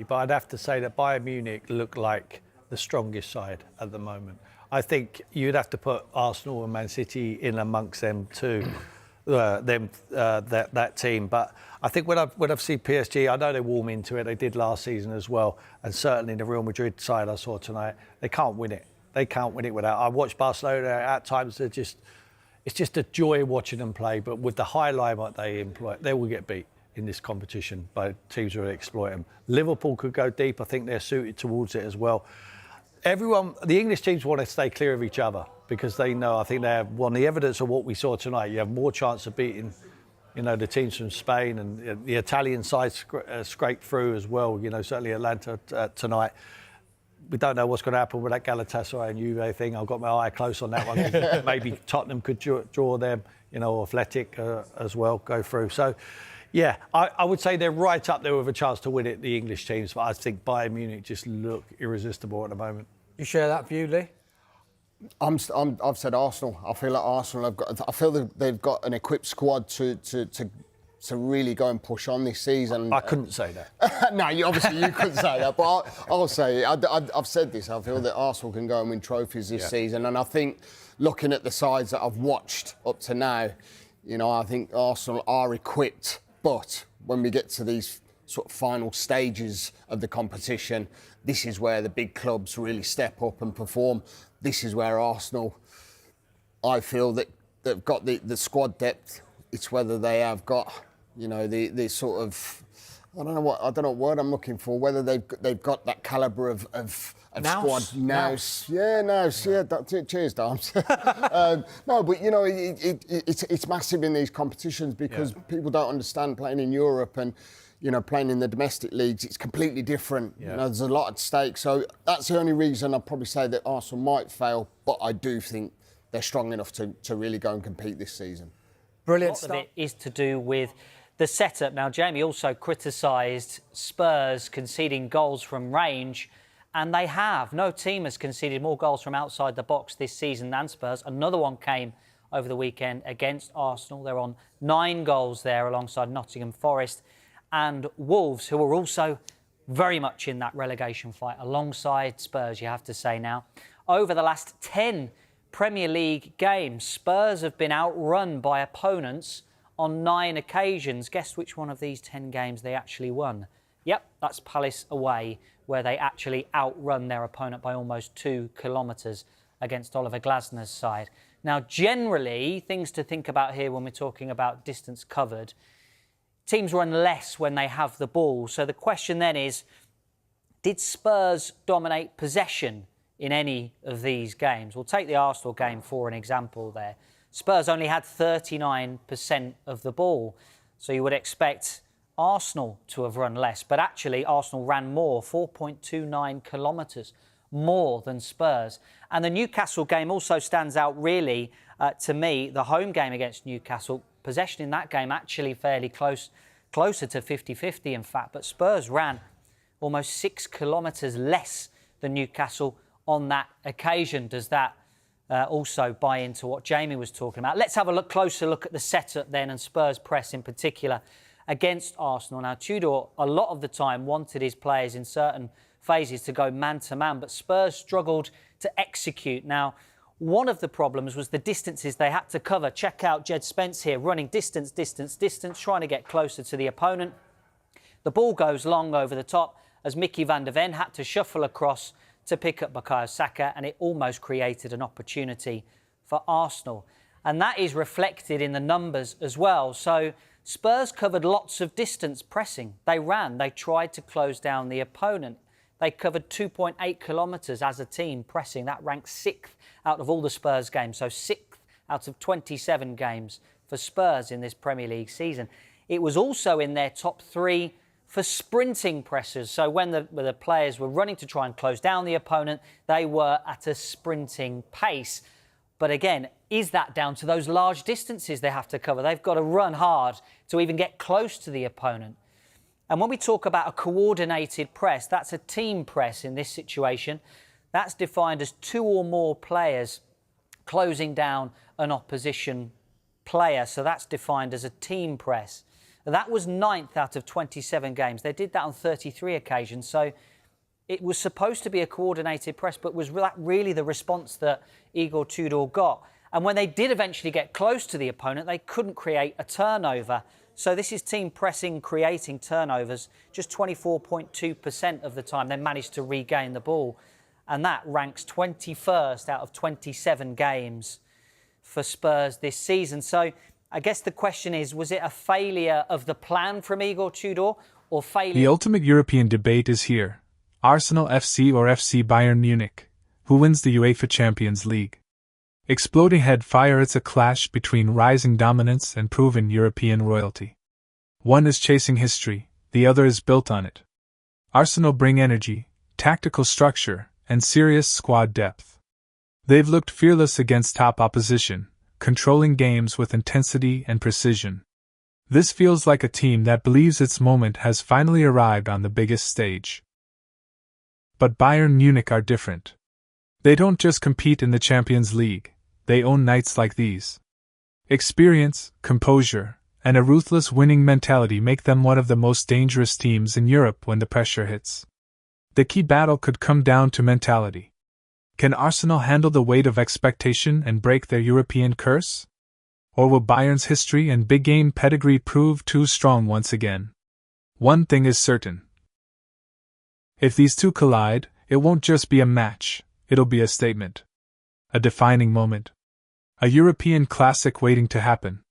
But I'd have to say that Bayern Munich look like the strongest side at the moment. I think you'd have to put Arsenal and Man City in amongst them too, that team. But I think when I've seen PSG, I know they warm into it. They did last season as well, and certainly the Real Madrid side I saw tonight, they can't win it. They can't win it without. I watched Barcelona at times. It's just a joy watching them play. But with the high line that they employ, they will get beat in this competition by teams who will exploit them. Liverpool could go deep. I think they're suited towards it as well. The English teams want to stay clear of each other because they know, I think they have the evidence of what we saw tonight. You have more chance of beating, the teams from Spain, and the Italian side scraped through as well. Certainly Atlanta tonight. We don't know what's going to happen with that Galatasaray and Juve thing. I've got my eye close on that one. Maybe Tottenham could draw them, Athletic as well, go through. So, yeah, I would say they're right up there with a chance to win it, the English teams. But I think Bayern Munich just look irresistible at the moment. You share that view, Lee? I've said Arsenal. I feel like Arsenal they've got an equipped squad to really go and push on this season. I couldn't say that. No, you couldn't say that, but I'll say it. I've said this. I feel that Arsenal can go and win trophies this season, and I think looking at the sides that I've watched up to now, I think Arsenal are equipped. But when we get to these sort of final stages of the competition, this is where the big clubs really step up and perform. This is where Arsenal, I feel that they've got the squad depth. It's whether they have got, the sort of, I don't know what word I'm looking for. Whether they've got that calibre of squad nous. Yeah, nous. Yeah, cheers, Dams. No, but it's massive in these competitions because people don't understand playing in Europe and playing in the domestic leagues. It's completely different. Yeah. There's a lot at stake. So that's the only reason I'd probably say that Arsenal might fail. But I do think they're strong enough to really go and compete this season. Brilliant stuff. stuff. A lot of it is to do with the setup. Now, Jamie also criticised Spurs conceding goals from range, and they have. No team has conceded more goals from outside the box this season than Spurs. Another one came over the weekend against Arsenal. They're on 9 goals there alongside Nottingham Forest and Wolves, who are also very much in that relegation fight alongside Spurs, you have to say now. Over the last 10 Premier League games, Spurs have been outrun by opponents on 9 occasions. Guess which one of these 10 games they actually won? Yep, that's Palace away, where they actually outrun their opponent by almost 2 kilometres against Oliver Glasner's side. Now, generally, things to think about here when we're talking about distance covered, teams run less when they have the ball. So the question then is, did Spurs dominate possession in any of these games? We'll take the Arsenal game for an example there. Spurs only had 39% of the ball, so you would expect Arsenal to have run less, but actually Arsenal ran more, 4.29 kilometres more than Spurs. And the Newcastle game also stands out really, to me, the home game against Newcastle. Possession in that game actually fairly closer to 50-50 in fact, but Spurs ran almost 6 kilometres less than Newcastle on that occasion. Does that also buy into what Jamie was talking about? Let's have a closer look at the setup then, and Spurs press in particular against Arsenal. Now, Tudor, a lot of the time, wanted his players in certain phases to go man-to-man, but Spurs struggled to execute. Now, one of the problems was the distances they had to cover. Check out Jed Spence here, running distance, trying to get closer to the opponent. The ball goes long over the top as Mickey van der Ven had to shuffle across to pick up Bukayo Saka, and it almost created an opportunity for Arsenal. And that is reflected in the numbers as well. So Spurs covered lots of distance pressing. They ran, they tried to close down the opponent. They covered 2.8 kilometres as a team pressing. That ranks 6th out of all the Spurs games. So 6th out of 27 games for Spurs in this Premier League season. It was also in their top 3 for sprinting presses. So when the players were running to try and close down the opponent, they were at a sprinting pace. But again, is that down to those large distances they have to cover? They've got to run hard to even get close to the opponent. And when we talk about a coordinated press, that's a team press in this situation. That's defined as 2 or more players closing down an opposition player. So that's defined as a team press. That was 9th out of 27 games. They did that on 33 occasions. So it was supposed to be a coordinated press, but was that really the response that Igor Tudor got? And when they did eventually get close to the opponent, they couldn't create a turnover. So this is team pressing, creating turnovers. Just 24.2% of the time they managed to regain the ball. And that ranks 21st out of 27 games for Spurs this season. So I guess the question is, was it a failure of the plan from Igor Tudor or failure? The ultimate European debate is here. Arsenal FC or FC Bayern Munich? Who wins the UEFA Champions League? Exploding head fire, it's a clash between rising dominance and proven European royalty. One is chasing history, the other is built on it. Arsenal bring energy, tactical structure, and serious squad depth. They've looked fearless against top opposition, controlling games with intensity and precision. This feels like a team that believes its moment has finally arrived on the biggest stage. But Bayern Munich are different. They don't just compete in the Champions League, they own nights like these. Experience, composure, and a ruthless winning mentality make them one of the most dangerous teams in Europe when the pressure hits. The key battle could come down to mentality. Can Arsenal handle the weight of expectation and break their European curse? Or will Bayern's history and big game pedigree prove too strong once again? One thing is certain. If these two collide, it won't just be a match, it'll be a statement. A defining moment. A European classic waiting to happen.